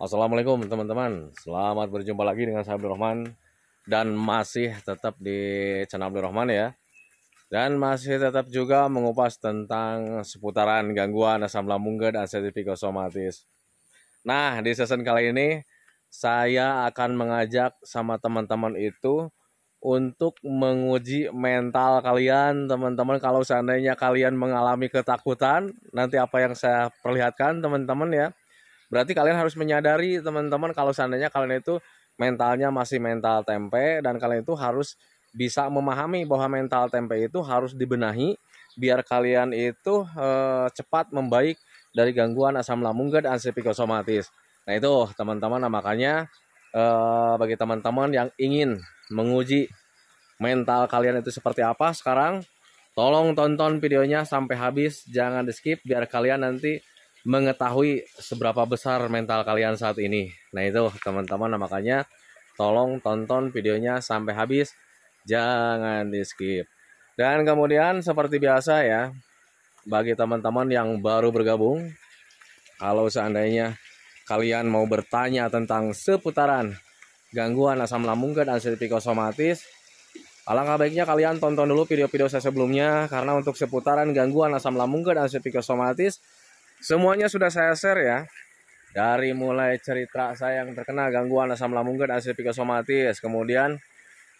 Assalamualaikum teman-teman, selamat berjumpa lagi dengan saya Abdul Rahman. Dan masih tetap di channel Abdul Rahman ya. Dan masih tetap juga mengupas tentang seputaran gangguan asam lambung dan sensitif psikosomatis. Nah, di season kali ini saya akan mengajak sama teman-teman itu untuk menguji mental kalian, teman-teman. Kalau seandainya kalian mengalami ketakutan, nanti apa yang saya perlihatkan teman-teman ya, berarti kalian harus menyadari teman-teman kalau seandainya kalian itu mentalnya masih mental tempe, dan kalian itu harus bisa memahami bahwa mental tempe itu harus dibenahi biar kalian itu cepat membaik dari gangguan asam lambung dan psikosomatis. Nah itu teman-teman, nah makanya bagi teman-teman yang ingin menguji mental kalian itu seperti apa sekarang, tolong tonton videonya sampai habis, jangan di skip biar kalian nanti mengetahui seberapa besar mental kalian saat ini. Nah itu teman-teman, nah makanya tolong tonton videonya sampai habis, jangan di skip. Dan kemudian seperti biasa ya, bagi teman-teman yang baru bergabung, kalau seandainya kalian mau bertanya tentang seputaran gangguan asam lambung dan psikosomatis, alangkah baiknya kalian tonton dulu video-video saya sebelumnya, karena untuk seputaran gangguan asam lambung dan psikosomatis semuanya sudah saya share ya. Dari mulai cerita saya yang terkena gangguan asam lambung dan psikosomatis, kemudian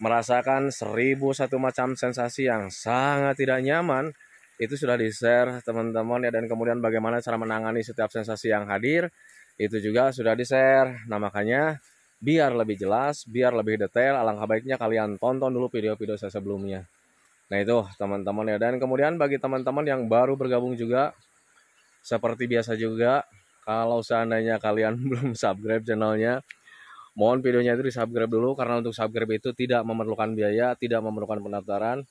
merasakan 1001 macam sensasi yang sangat tidak nyaman, itu sudah di-share teman-teman ya. Dan kemudian bagaimana cara menangani setiap sensasi yang hadir, itu juga sudah di-share. Nah makanya biar lebih jelas, biar lebih detail, alangkah baiknya kalian tonton dulu video-video saya sebelumnya. Nah itu teman-teman ya. Dan kemudian bagi teman-teman yang baru bergabung juga, seperti biasa juga, kalau seandainya kalian belum subscribe channelnya, mohon videonya itu di subscribe dulu, karena untuk subscribe itu tidak memerlukan biaya, tidak memerlukan pendaftaran.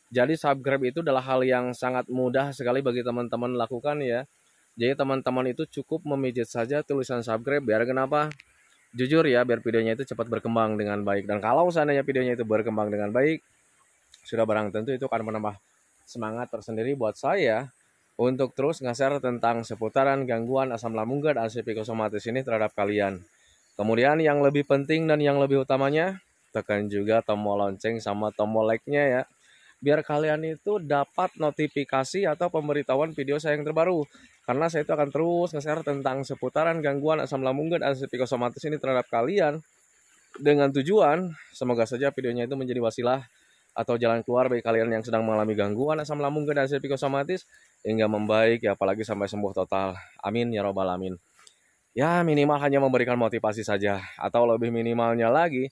Jadi subscribe itu adalah hal yang sangat mudah sekali bagi teman-teman lakukan ya. Jadi teman-teman itu cukup memijit saja tulisan subscribe, biar kenapa? Jujur ya, biar videonya itu cepat berkembang dengan baik. Dan kalau seandainya videonya itu berkembang dengan baik, sudah barang tentu itu akan menambah semangat tersendiri buat saya untuk terus nge-share tentang seputaran gangguan asam lambung dan psikosomatis ini terhadap kalian. Kemudian yang lebih penting dan yang lebih utamanya, tekan juga tombol lonceng sama tombol like-nya ya, biar kalian itu dapat notifikasi atau pemberitahuan video saya yang terbaru. Karena saya itu akan terus nge-share tentang seputaran gangguan asam lambung dan psikosomatis ini terhadap kalian, dengan tujuan semoga saja videonya itu menjadi wasilah atau jalan keluar bagi kalian yang sedang mengalami gangguan asam lambung dan psikosomatis hingga membaik ya, apalagi sampai sembuh total. Amin ya robbal alamin. Ya minimal hanya memberikan motivasi saja, atau lebih minimalnya lagi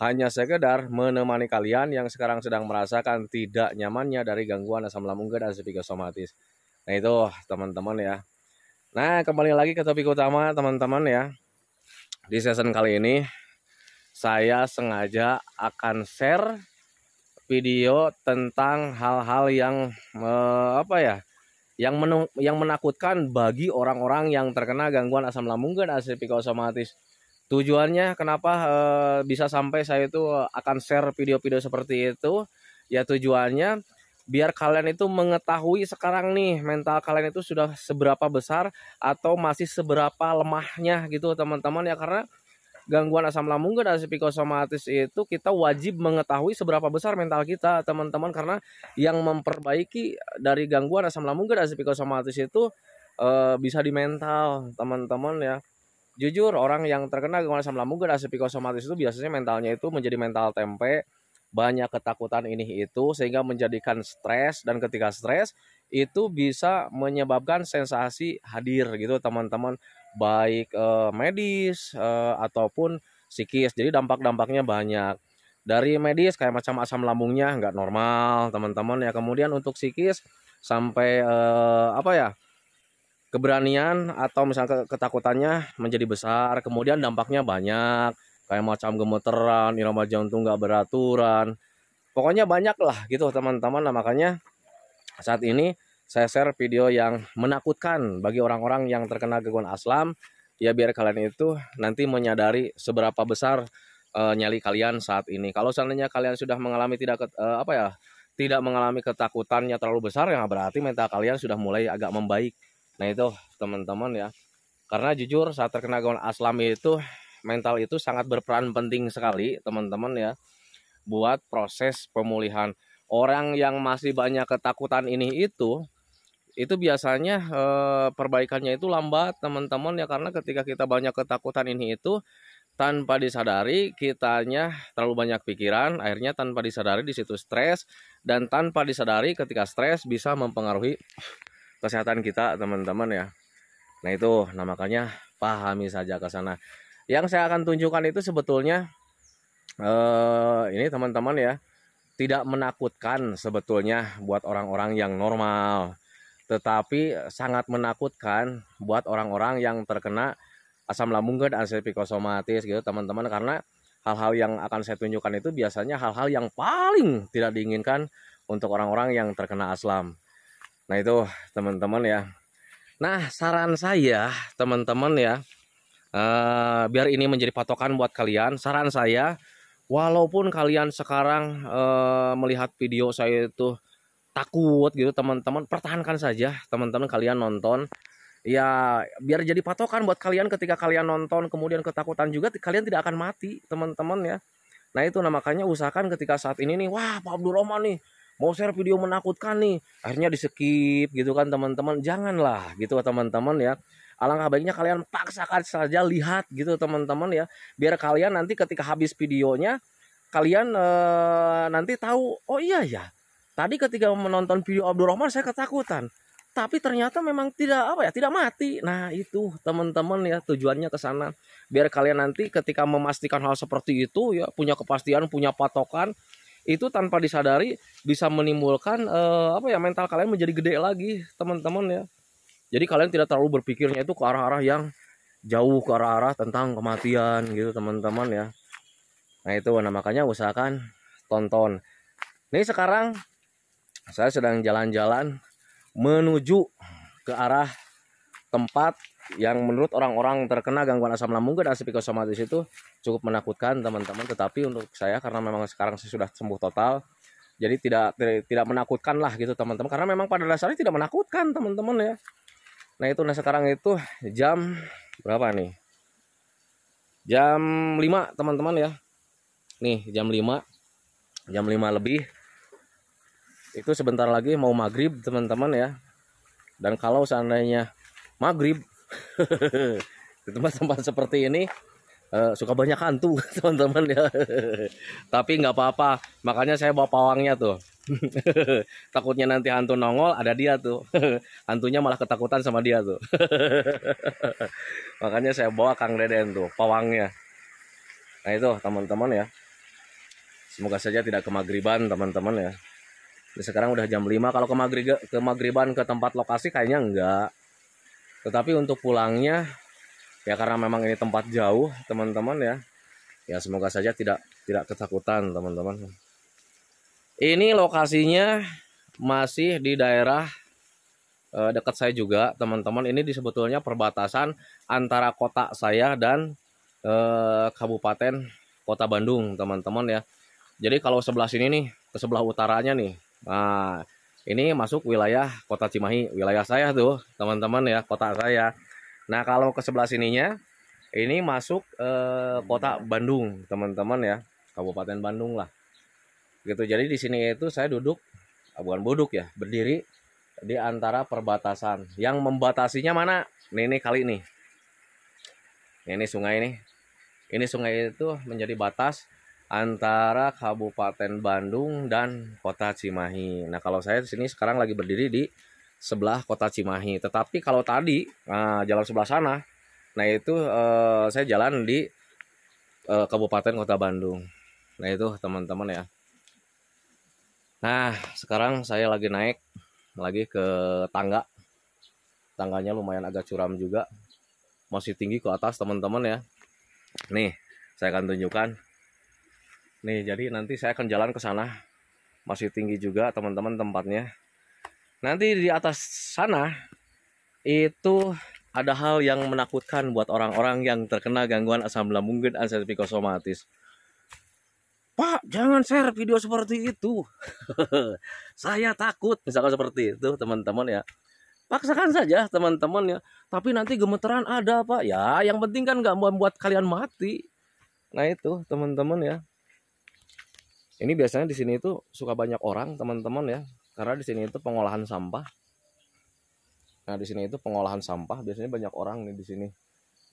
hanya sekedar menemani kalian yang sekarang sedang merasakan tidak nyamannya dari gangguan asam lambung dan psikosomatis. Nah itu teman-teman ya. Nah kembali lagi ke topik utama teman-teman ya. Di season kali ini saya sengaja akan share video tentang hal-hal yang yang menakutkan bagi orang-orang yang terkena gangguan asam lambung dan psikosomatis. Tujuannya kenapa bisa sampai saya itu akan share video-video seperti itu? Ya tujuannya biar kalian itu mengetahui sekarang nih mental kalian itu sudah seberapa besar atau masih seberapa lemahnya gitu teman-teman ya. Karena gangguan asam lambung dan psikosomatis itu kita wajib mengetahui seberapa besar mental kita teman-teman, karena yang memperbaiki dari gangguan asam lambung dan psikosomatis itu bisa di mental teman-teman ya. Jujur orang yang terkena gangguan asam lambung dan psikosomatis itu biasanya mentalnya itu menjadi mental tempe, banyak ketakutan ini itu sehingga menjadikan stres, dan ketika stres itu bisa menyebabkan sensasi hadir gitu teman-teman, baik medis ataupun psikis. Jadi dampak-dampaknya banyak. Dari medis kayak macam asam lambungnya nggak normal teman-teman ya. Kemudian untuk psikis sampai keberanian atau misalnya ketakutannya menjadi besar. Kemudian dampaknya banyak kayak macam gemeteran, irama jantung nggak beraturan. Pokoknya banyak lah gitu teman-teman. Nah makanya saat ini saya share video yang menakutkan bagi orang-orang yang terkena gangguan asam, ya biar kalian itu nanti menyadari seberapa besar nyali kalian saat ini. Kalau seandainya kalian sudah mengalami tidak mengalami ketakutannya terlalu besar, ya berarti mental kalian sudah mulai agak membaik. Nah itu teman-teman ya. Karena jujur saat terkena gangguan aslam itu mental itu sangat berperan penting sekali teman-teman ya buat proses pemulihan. Orang yang masih banyak ketakutan ini itu biasanya perbaikannya itu lambat teman-teman ya, karena ketika kita banyak ketakutan ini itu tanpa disadari kitanya terlalu banyak pikiran, akhirnya tanpa disadari di situ stres, dan tanpa disadari ketika stres bisa mempengaruhi kesehatan kita teman-teman ya. Nah itu, nah makanya pahami saja ke sana. Yang saya akan tunjukkan itu sebetulnya ini teman-teman ya, tidak menakutkan sebetulnya buat orang-orang yang normal, tetapi sangat menakutkan buat orang-orang yang terkena asam lambung dan ansi psikosomatis gitu teman-teman, karena hal-hal yang akan saya tunjukkan itu biasanya hal-hal yang paling tidak diinginkan untuk orang-orang yang terkena aslam. Nah itu teman-teman ya. Nah saran saya teman-teman ya, biar ini menjadi patokan buat kalian, saran saya walaupun kalian sekarang melihat video saya itu takut gitu teman-teman, pertahankan saja teman-teman, kalian nonton ya, biar jadi patokan buat kalian ketika kalian nonton kemudian ketakutan juga, kalian tidak akan mati teman-teman ya. Nah itu, nah makanya usahakan ketika saat ini nih, wah Pak Abdul Rahman nih mau share video menakutkan nih, akhirnya di skip gitu kan teman-teman, janganlah gitu teman-teman ya. Alangkah baiknya kalian paksakan saja lihat gitu teman-teman ya, biar kalian nanti ketika habis videonya kalian nanti tahu, oh iya ya tadi ketika menonton video Abdul Rahman saya ketakutan, tapi ternyata memang tidak tidak mati. Nah itu teman-teman ya, tujuannya ke sana biar kalian nanti ketika memastikan hal seperti itu ya punya kepastian, punya patokan, itu tanpa disadari bisa menimbulkan mental kalian menjadi gede lagi teman-teman ya. Jadi kalian tidak terlalu berpikirnya itu ke arah-arah yang jauh, ke arah-arah tentang kematian gitu teman-teman ya. Nah itu, nah makanya usahakan tonton. Nih sekarang saya sedang jalan-jalan menuju ke arah tempat yang menurut orang-orang terkena gangguan asam lambung dan psikosomatis itu cukup menakutkan teman-teman, tetapi untuk saya karena memang sekarang saya sudah sembuh total, jadi tidak menakutkan lah gitu teman-teman, karena memang pada dasarnya tidak menakutkan teman-teman ya. Nah itu, nah sekarang itu jam berapa nih? Jam 5 teman-teman ya. Nih jam 5 lebih. Itu sebentar lagi mau maghrib teman-teman ya. Dan kalau seandainya maghrib di tempat-tempat seperti ini suka banyak hantu teman-teman ya. Tapi nggak apa-apa, makanya saya bawa pawangnya tuh. Takutnya nanti hantu nongol ada dia tuh. Hantunya malah ketakutan sama dia tuh. Makanya saya bawa Kang Deden tuh pawangnya. Nah itu teman-teman ya, semoga saja tidak kemagriban teman-teman ya. Jadi sekarang udah jam 5, kalau kemagriban ke tempat lokasi kayaknya enggak, tetapi untuk pulangnya ya karena memang ini tempat jauh teman-teman ya, ya semoga saja tidak ketakutan teman-teman. Ini lokasinya masih di daerah dekat saya juga teman-teman. Ini sebetulnya perbatasan antara kota saya dan Kabupaten Kota Bandung teman-teman ya. Jadi kalau sebelah sini nih, ke sebelah utaranya nih, nah ini masuk wilayah Kota Cimahi, wilayah saya tuh teman-teman ya, kota saya. Nah kalau ke sebelah sininya ini masuk Kota Bandung teman-teman ya, Kabupaten Bandung lah gitu. Jadi di sini itu saya duduk, bukan duduk ya, berdiri di antara perbatasan. Yang membatasinya mana? Nih kali ini. Ini sungai nih. Ini sungai itu menjadi batas antara Kabupaten Bandung dan Kota Cimahi. Nah, kalau saya di sini sekarang lagi berdiri di sebelah Kota Cimahi. Tetapi kalau tadi jalan sebelah sana, nah itu saya jalan di Kabupaten Kota Bandung. Nah, itu teman-teman ya. Nah, sekarang saya lagi naik lagi ke tangga. Tangganya lumayan agak curam juga. Masih tinggi ke atas teman-teman ya. Nih, saya akan tunjukkan. Nih, jadi nanti saya akan jalan ke sana. Masih tinggi juga teman-teman tempatnya. Nanti di atas sana itu ada hal yang menakutkan buat orang-orang yang terkena gangguan asam lambung dan ansi psikosomatis. Pak, jangan share video seperti itu. Saya takut, misalkan seperti itu teman-teman ya. paksakan saja teman-teman ya. Tapi nanti gemeteran ada Pak. Ya, yang penting kan nggak membuat kalian mati. Nah itu teman-teman ya. Ini biasanya di sini itu suka banyak orang teman-teman ya. Karena di sini itu pengolahan sampah. Nah di sini itu pengolahan sampah biasanya banyak orang nih di sini.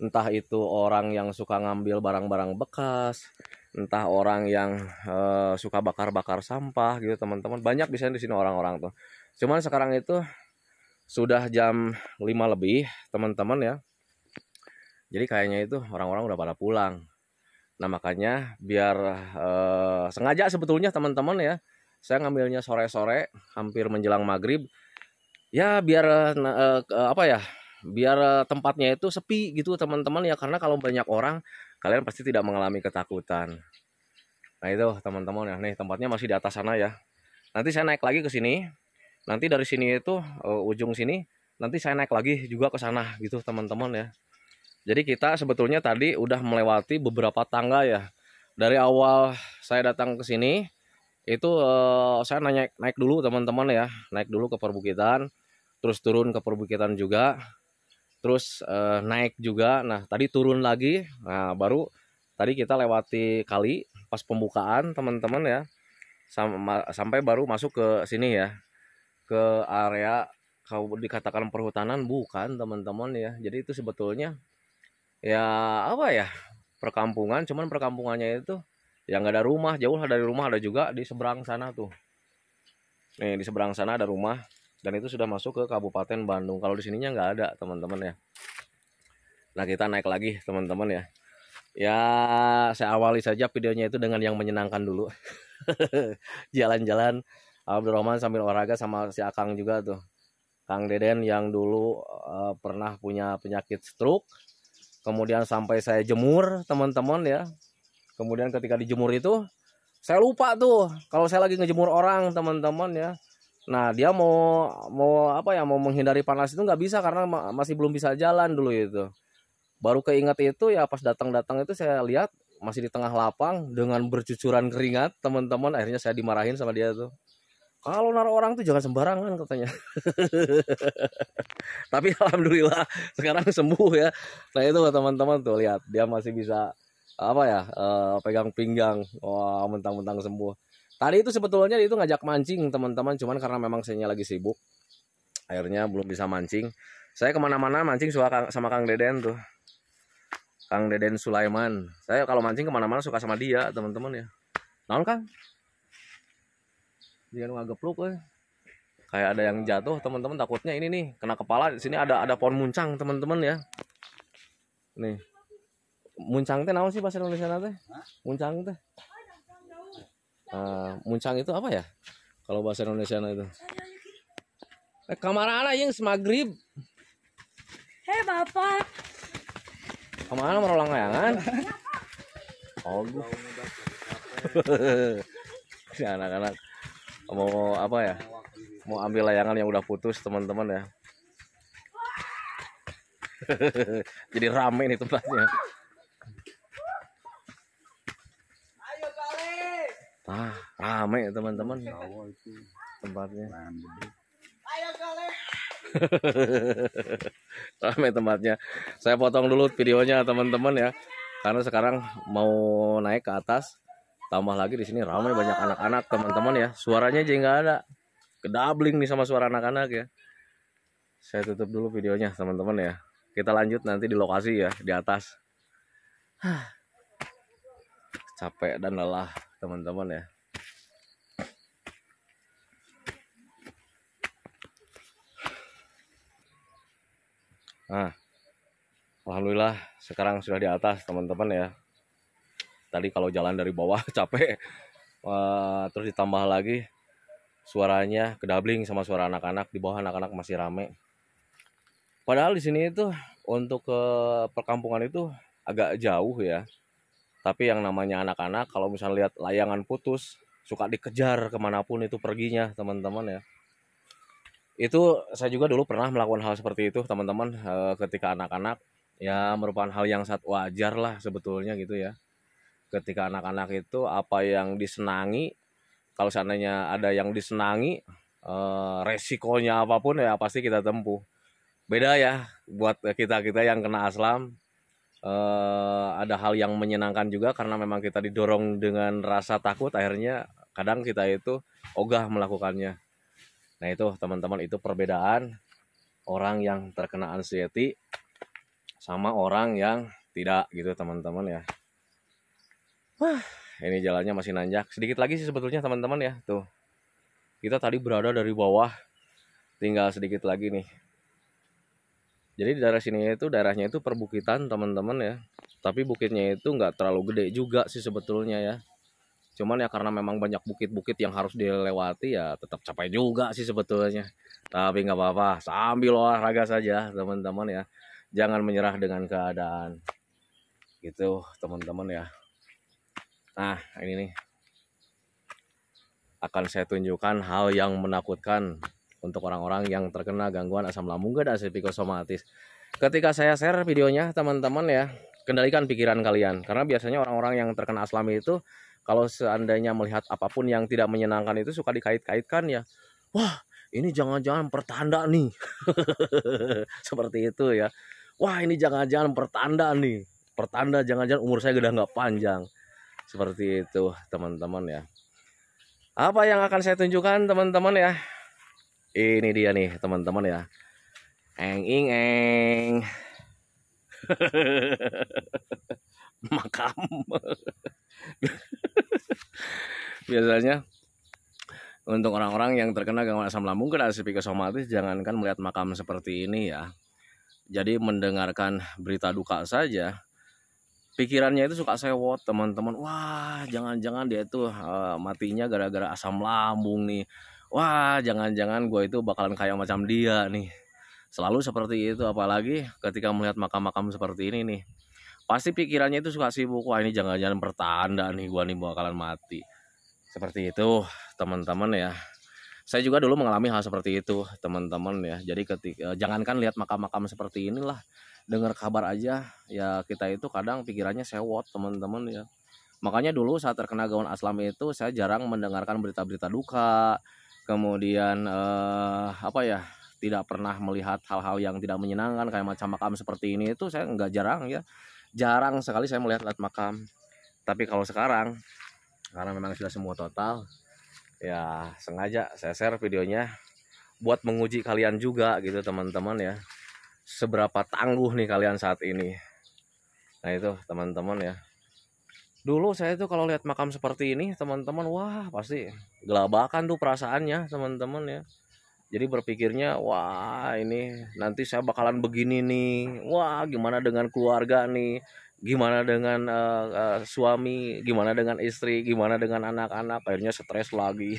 Entah itu orang yang suka ngambil barang-barang bekas, entah orang yang suka bakar-bakar sampah gitu teman-teman. Banyak di sini orang-orang tuh. Cuman sekarang itu sudah jam 5 lebih teman-teman ya. Jadi kayaknya itu orang-orang udah pada pulang. Nah makanya biar sengaja sebetulnya teman-teman ya, saya ngambilnya sore-sore hampir menjelang maghrib. Ya biar apa ya, biar tempatnya itu sepi gitu teman-teman ya. Karena kalau banyak orang kalian pasti tidak mengalami ketakutan. Nah itu teman-teman ya, nih tempatnya masih di atas sana ya. Nanti saya naik lagi ke sini. Nanti dari sini itu ujung sini, nanti saya naik lagi juga ke sana gitu teman-teman ya. Jadi kita sebetulnya tadi udah melewati beberapa tangga ya. Dari awal saya datang ke sini itu saya naik dulu teman-teman ya, naik dulu ke perbukitan, terus turun ke perbukitan juga, terus naik juga. Nah tadi turun lagi, nah baru tadi kita lewati kali pas pembukaan teman-teman ya, sampai baru masuk ke sini ya, ke area kalau dikatakan perhutanan bukan teman-teman ya. Jadi itu sebetulnya ya apa ya, perkampungan, cuman perkampungannya itu ya nggak ada rumah, jauh dari rumah. Ada juga di seberang sana tuh, nih di seberang sana ada rumah, dan itu sudah masuk ke Kabupaten Bandung. Kalau di sininya nggak ada teman-teman ya. Nah kita naik lagi teman-teman ya. Ya saya awali saja videonya itu dengan yang menyenangkan dulu. Jalan-jalan Abdurrahman sambil olahraga sama si Akang juga tuh, Kang Deden yang dulu pernah punya penyakit stroke. Kemudian sampai saya jemur teman-teman ya. Kemudian ketika dijemur itu saya lupa tuh kalau saya lagi ngejemur orang teman-teman ya. Nah dia mau apa ya, mau menghindari panas itu nggak bisa karena masih belum bisa jalan dulu itu. Baru keinget itu ya pas datang-datang itu saya lihat masih di tengah lapang dengan bercucuran keringat teman-teman. Akhirnya saya dimarahin sama dia tuh. Kalau naruh orang tuh jangan sembarangan katanya. Tapi alhamdulillah sekarang sembuh ya. Nah itu teman-teman tuh lihat dia masih bisa apa ya, pegang pinggang. Wah mentang-mentang sembuh. Tadi itu sebetulnya itu ngajak mancing teman-teman, cuman karena memang saya lagi sibuk akhirnya belum bisa mancing. Saya kemana-mana mancing suka sama Kang Deden tuh, Kang Deden Sulaiman. Saya kalau mancing kemana-mana suka sama dia teman-teman ya. Naon Kang? Dia ngagepluk kayak ada yang jatuh teman-teman, takutnya ini nih kena kepala. Di sini ada pohon muncang teman-teman ya. Nih muncang teh naon sih bahasa Indonesia teh? Muncang teh muncang itu apa ya kalau bahasa Indonesia itu? Kamana yang semagrib? Hei bapak, Kemana merolang layangan? Oh si anak-anak mau apa ya, mau ambil layangan yang udah putus teman-teman ya. Jadi rame nih tempatnya. Rame teman-teman tempatnya. Rame tempatnya. Saya potong dulu videonya teman-teman ya, karena sekarang mau naik ke atas. Tambah lagi di sini ramai banyak anak-anak teman-teman ya. Suaranya aja nggak ada, kedabling nih sama suara anak-anak ya. Saya tutup dulu videonya teman-teman ya. Kita lanjut nanti di lokasi ya, di atas. Capek dan lelah teman-teman ya. Nah, alhamdulillah sekarang sudah di atas teman-teman ya. Tadi kalau jalan dari bawah capek, terus ditambah lagi suaranya kedabling sama suara anak-anak. Di bawah anak-anak masih rame. Padahal di sini itu untuk ke perkampungan itu agak jauh ya. Tapi yang namanya anak-anak kalau misalnya lihat layangan putus suka dikejar kemanapun itu perginya teman-teman ya. Itu saya juga dulu pernah melakukan hal seperti itu teman-teman, ketika anak-anak ya, merupakan hal yang sangat wajar lah sebetulnya gitu ya. Ketika anak-anak itu apa yang disenangi, kalau seandainya ada yang disenangi resikonya apapun ya pasti kita tempuh. Beda ya buat kita yang kena aslam. Ada hal yang menyenangkan juga karena memang kita didorong dengan rasa takut, akhirnya kadang kita itu ogah melakukannya. Nah itu teman-teman, itu perbedaan orang yang terkena anxiety sama orang yang tidak gitu teman-teman ya. Wah, ini jalannya masih nanjak. Sedikit lagi sih sebetulnya teman-teman ya. Tuh, kita tadi berada dari bawah, tinggal sedikit lagi nih. Jadi di daerah sini itu daerahnya itu perbukitan teman-teman ya. Tapi bukitnya itu nggak terlalu gede juga sih sebetulnya ya. Cuman ya karena memang banyak bukit-bukit yang harus dilewati ya tetap capek juga sih sebetulnya. Tapi nggak apa-apa, sambil olahraga saja teman-teman ya. Jangan menyerah dengan keadaan. Gitu teman-teman ya. Nah ini nih, akan saya tunjukkan hal yang menakutkan untuk orang-orang yang terkena gangguan asam lambung dan psikosomatis. Ketika saya share videonya teman-teman ya, kendalikan pikiran kalian. Karena biasanya orang-orang yang terkena asam itu kalau seandainya melihat apapun yang tidak menyenangkan itu suka dikait-kaitkan ya. Wah, ini jangan-jangan pertanda nih. Seperti itu ya. Wah, ini jangan-jangan pertanda nih. Pertanda jangan-jangan umur saya udah nggak panjang. Seperti itu teman-teman ya. Apa yang akan saya tunjukkan teman-teman ya? Ini dia nih teman-teman ya. Eng. Makam. Biasanya untuk orang-orang yang terkena gangguan asam lambung dan psikosomatis, jangankan melihat makam seperti ini ya. Jadi mendengarkan berita duka saja, pikirannya itu suka sewot teman-teman. Wah, jangan-jangan dia itu matinya gara-gara asam lambung nih. Wah, jangan-jangan gue itu bakalan kayak macam dia nih. Selalu seperti itu, apalagi ketika melihat makam-makam seperti ini nih. Pasti pikirannya itu suka sibuk. Wah, ini jangan-jangan pertanda nih, gue nih bakalan mati. Seperti itu teman-teman ya. Saya juga dulu mengalami hal seperti itu teman-teman ya. Jadi ketika jangankan lihat makam-makam seperti inilah, dengar kabar aja ya kita itu kadang pikirannya sewot teman-teman ya. Makanya dulu saat terkena gangguan asam itu saya jarang mendengarkan berita-berita duka. Kemudian tidak pernah melihat hal-hal yang tidak menyenangkan kayak macam makam seperti ini, itu saya jarang sekali saya melihat makam. Tapi kalau sekarang karena memang sudah semua total ya, sengaja saya share videonya buat menguji kalian juga gitu teman-teman ya, seberapa tangguh nih kalian saat ini. Nah itu teman-teman ya, dulu saya tuh kalau lihat makam seperti ini teman-teman, wah pasti gelabakan tuh perasaannya teman-teman ya. Jadi berpikirnya, wah ini nanti saya bakalan begini nih, wah gimana dengan keluarga nih, gimana dengan suami, gimana dengan istri, gimana dengan anak-anak. Akhirnya stres lagi,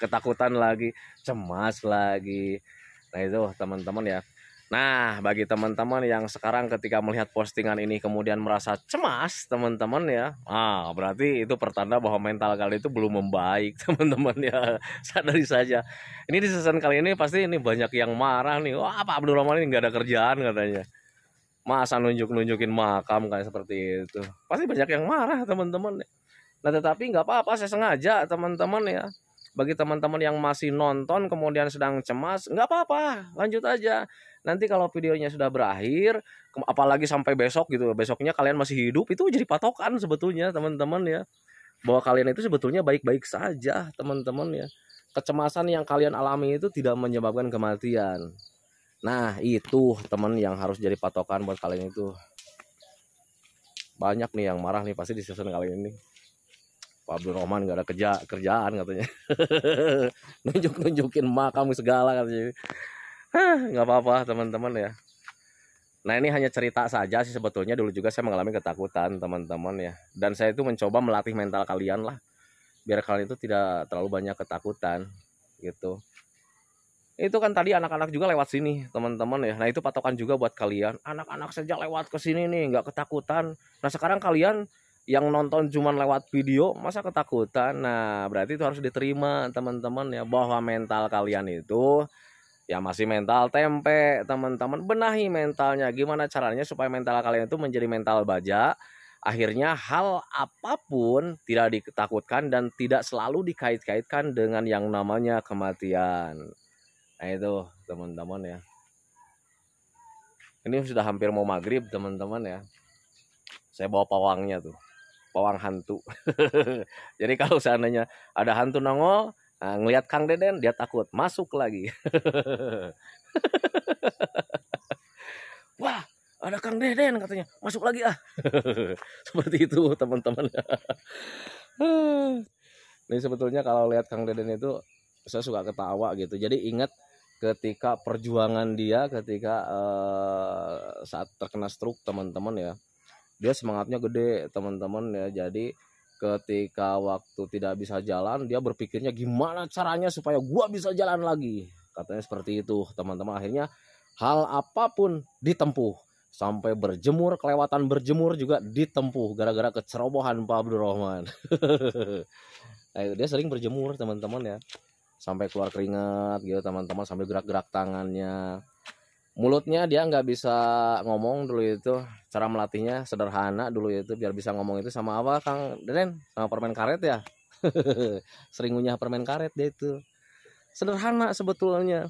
ketakutan lagi, cemas lagi. Nah itu teman-teman ya. Nah, bagi teman-teman yang sekarang ketika melihat postingan ini kemudian merasa cemas, teman-teman ya, berarti itu pertanda bahwa mental kalian itu belum membaik, teman-teman ya. Sadari saja. Ini di season kali ini pasti ini banyak yang marah nih. Wah, Pak Abdul Rahman ini nggak ada kerjaan katanya. Masa nunjukin makam kayak seperti itu. Pasti banyak yang marah, teman-teman. Nah, tetapi nggak apa-apa, saya sengaja, teman-teman ya. Bagi teman-teman yang masih nonton kemudian sedang cemas, nggak apa-apa, lanjut aja. Nanti kalau videonya sudah berakhir, apalagi sampai besok gitu, besoknya kalian masih hidup, itu jadi patokan sebetulnya teman-teman ya, bahwa kalian itu sebetulnya baik-baik saja teman-teman ya. Kecemasan yang kalian alami itu tidak menyebabkan kematian. Nah itu teman yang harus jadi patokan buat kalian itu. Banyak nih yang marah nih pasti di season kali ini. Pak Abdul Rahman gak ada kerjaan katanya. Nunjukin makam segala katanya. Nggak apa-apa teman-teman ya. Nah ini hanya cerita saja sih sebetulnya. Dulu juga saya mengalami ketakutan teman-teman ya. Dan saya itu mencoba melatih mental kalian lah, biar kalian itu tidak terlalu banyak ketakutan gitu. Itu kan tadi anak-anak juga lewat sini teman-teman ya. Nah itu patokan juga buat kalian. Anak-anak sejak lewat ke sini nih nggak ketakutan. Nah sekarang kalian yang nonton cuman lewat video masa ketakutan. Nah berarti itu harus diterima teman-teman ya, bahwa mental kalian itu ya masih mental tempe teman-teman. Benahi mentalnya, gimana caranya supaya mental kalian itu menjadi mental baja, Akhirnya hal apapun tidak ditakutkan dan tidak selalu dikait-kaitkan dengan yang namanya kematian. Nah itu teman-teman ya. Ini sudah hampir mau maghrib teman-teman ya. Saya bawa pawangnya tuh, pawang hantu. Jadi kalau seandainya ada hantu nongol, nah, ngelihat Kang Deden dia takut, masuk lagi. Wah, ada Kang Deden katanya, masuk lagi ah. Seperti itu teman-teman. Ini sebetulnya kalau lihat Kang Deden itu saya suka ketawa gitu. Jadi ingat ketika perjuangan dia ketika saat terkena stroke teman-teman ya. Dia semangatnya gede teman-teman ya. Jadi ketika waktu tidak bisa jalan, dia berpikirnya gimana caranya supaya gua bisa jalan lagi. Katanya seperti itu teman-teman. Akhirnya hal apapun ditempuh. Sampai berjemur, kelewatan berjemur juga ditempuh gara-gara kecerobohan Pak Abdurrahman. Nah, dia sering berjemur teman-teman ya. Sampai keluar keringat gitu teman-teman, sambil gerak-gerak tangannya. Mulutnya dia nggak bisa ngomong dulu itu. Cara melatihnya sederhana dulu itu, biar bisa ngomong itu sama apa Kang Deden? Sama permen karet ya. Sering ngunyah permen karet dia itu. Sederhana sebetulnya.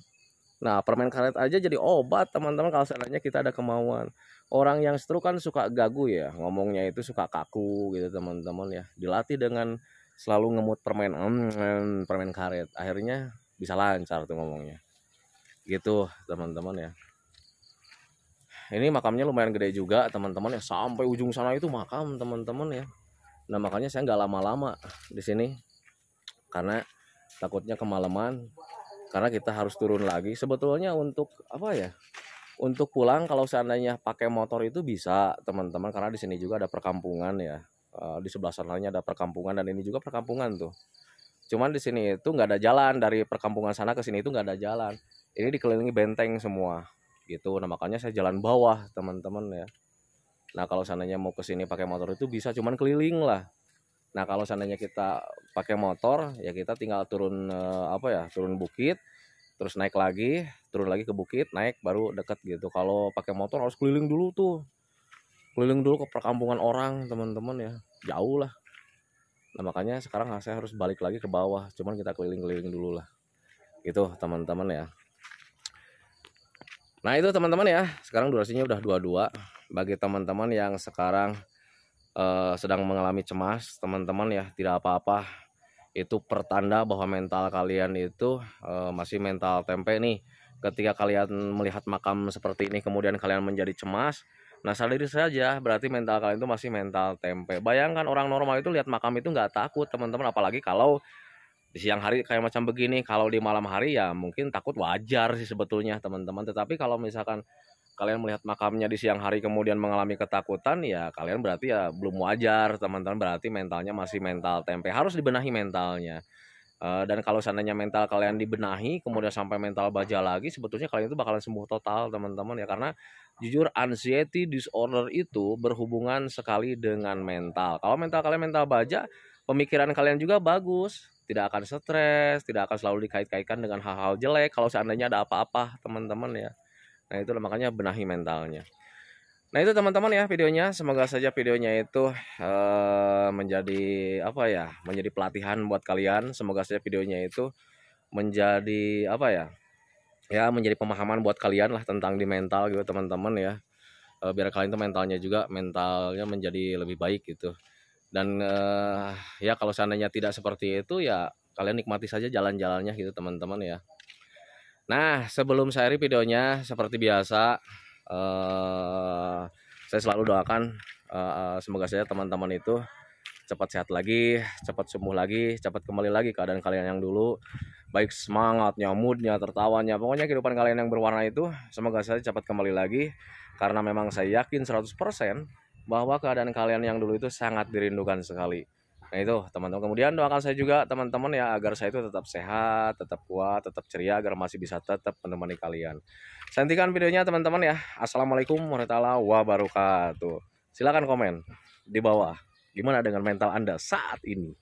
Nah, permen karet aja jadi obat teman-teman kalau seandainya kita ada kemauan. Orang yang stroke kan suka gagu ya, ngomongnya itu suka kaku gitu teman-teman ya. Dilatih dengan selalu ngemut permen karet. Akhirnya bisa lancar tuh ngomongnya. Gitu teman-teman ya. Ini makamnya lumayan gede juga teman-teman ya, sampai ujung sana itu makam teman-teman ya. Nah makanya saya nggak lama-lama di sini karena takutnya kemalaman, karena kita harus turun lagi. Sebetulnya untuk apa ya, untuk pulang kalau seandainya pakai motor itu bisa teman-teman, karena di sini juga ada perkampungan ya. Di sebelah sananya ada perkampungan dan ini juga perkampungan tuh. Cuman di sini itu nggak ada jalan, dari perkampungan sana ke sini itu nggak ada jalan. Ini dikelilingi benteng semua gitu. Nah makanya saya jalan bawah teman-teman ya. Nah kalau seandainya mau ke sini pakai motor itu bisa, cuman keliling lah. Nah kalau seandainya kita pakai motor ya kita tinggal turun turun bukit, terus naik lagi, turun lagi ke bukit, naik baru deket gitu. Kalau pakai motor harus keliling dulu tuh, keliling dulu ke perkampungan orang teman-teman ya, jauh lah. Nah makanya sekarang saya harus balik lagi ke bawah, cuman kita keliling-keliling dulu lah gitu teman-teman ya. Nah itu teman-teman ya, sekarang durasinya udah 22. Bagi teman-teman yang sekarang sedang mengalami cemas teman-teman ya, tidak apa-apa. Itu pertanda bahwa mental kalian itu masih mental tempe nih. Ketika kalian melihat makam seperti ini kemudian kalian menjadi cemas, nah sadari saja berarti mental kalian itu masih mental tempe. Bayangkan orang normal itu lihat makam itu nggak takut teman-teman, apalagi kalau di siang hari kayak macam begini. Kalau di malam hari ya mungkin takut wajar sih sebetulnya teman-teman. Tetapi kalau misalkan kalian melihat makamnya di siang hari kemudian mengalami ketakutan, ya kalian berarti ya belum wajar teman-teman. Berarti mentalnya masih mental tempe, harus dibenahi mentalnya. Dan kalau seandainya mental kalian dibenahi kemudian sampai mental baja lagi, sebetulnya kalian itu bakalan sembuh total teman-teman ya. Karena jujur anxiety disorder itu berhubungan sekali dengan mental. Kalau mental kalian mental baja, pemikiran kalian juga bagus, tidak akan stres, tidak akan selalu dikait-kaitkan dengan hal-hal jelek kalau seandainya ada apa-apa teman-teman ya. Nah itu makanya benahi mentalnya. Nah itu teman-teman ya videonya, semoga saja videonya itu menjadi apa ya, menjadi pelatihan buat kalian. Semoga saja videonya itu menjadi apa ya, ya menjadi pemahaman buat kalian lah tentang di mental gitu teman-teman ya. Biar kalian tuh mentalnya menjadi lebih baik gitu. Dan ya kalau seandainya tidak seperti itu ya kalian nikmati saja jalan-jalannya gitu teman-teman ya. Nah sebelum saya akhiri videonya seperti biasa, saya selalu doakan semoga saja teman-teman itu cepat sehat lagi, cepat sembuh lagi, cepat kembali lagi keadaan kalian yang dulu, baik semangatnya, moodnya, tertawanya, pokoknya kehidupan kalian yang berwarna itu semoga saja cepat kembali lagi. Karena memang saya yakin 100% bahwa keadaan kalian yang dulu itu sangat dirindukan sekali. Nah itu teman-teman, kemudian doakan saya juga teman-teman ya, agar saya itu tetap sehat, tetap kuat, tetap ceria, agar masih bisa tetap menemani kalian. Saya hentikan videonya teman-teman ya. Assalamualaikum warahmatullahi wabarakatuh. Silakan komen di bawah, gimana dengan mental Anda saat ini?